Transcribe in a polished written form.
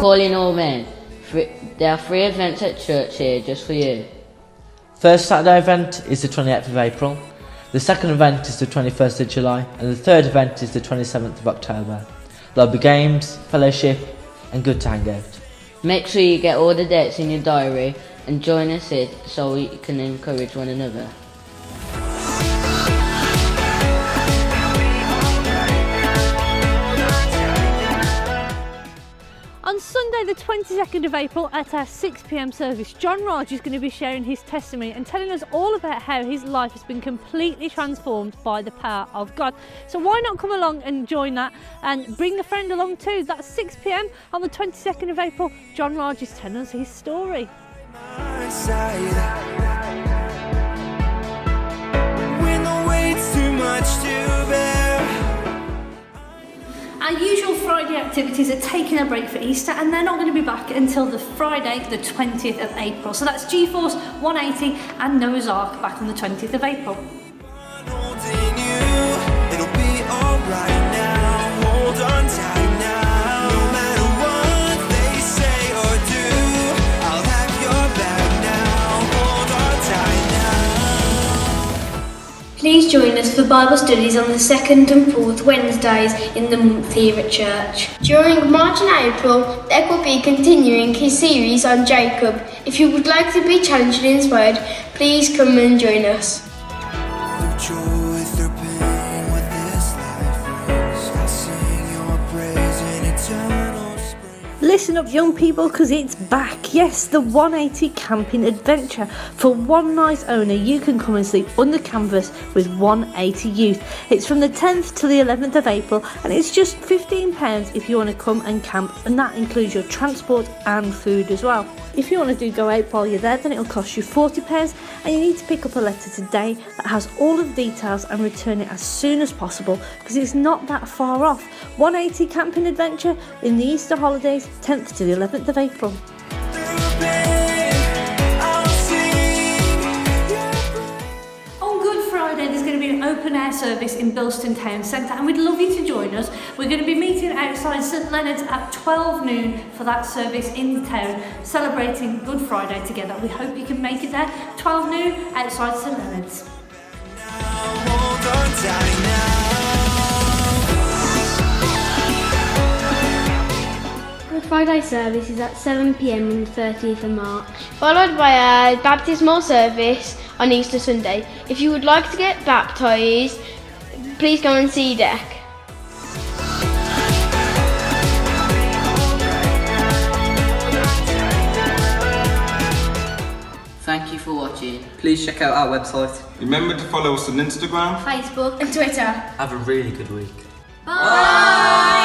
calling all men. There are 3 events at church here just for you. First Saturday event is the 28th of April, the second event is the 21st of July, and the third event is the 27th of October. There'll be games, fellowship and good to hang out. Make sure you get all the dates in your diary and join us here so we can encourage one another. On Sunday the 22nd of April at our 6 p.m. service, John Raj is going to be sharing his testimony and telling us all about how his life has been completely transformed by the power of God. So why not come along and join that and bring a friend along too. That's 6 p.m. on the 22nd of April. John Raj is telling us his story. When the weight's too much to bear. Our usual Friday activities are taking a break for Easter and they're not going to be back until the Friday the 20th of April. So that's GeForce 180 and Noah's Ark back on the 20th of April. Holding you, it'll be alright now. Hold on tight now. No matter what they say or do, I'll have your back now. Hold on tight now. Please join us for Bible studies on the 2nd and 4th Wednesdays in the month here at church. During March and April, Ek will be continuing his series on Jacob. If you would like to be challenged and inspired, please come and join us. Through joy, through pain, what this life brings, I'll sing your praise in eternal spring. Listen up young people, because it's back. Yes, the 180 camping adventure. For one night only you can come and sleep under canvas with 180 youth. It's from the 10th to the 11th of April and it's just £15 if you want to come and camp, and that includes your transport and food as well. If you want to go out while you're there, then it'll cost you £40 and you need to pick up a letter today that has all of the details and return it as soon as possible because it's not that far off. 180 camping adventure in the Easter holidays, 10th to the 11th of April. Through pain, I'll sing your praise. On Good Friday there's going to be an open air service in Bilston Town Centre and we'd love you to join us. We're going to be meeting outside St Leonard's at 12 noon for that service in the town, celebrating Good Friday together. We hope you can make it there, 12 noon outside St Leonard's. Hold on tight now. Good Friday service is at 7 p.m. on the 30th of March. Followed by a baptismal service on Easter Sunday. If you would like to get baptised, please come and see Dec. Thank you for watching. Please check out our website. Remember to follow us on Instagram, Facebook And Twitter. Have a really good week. Bye!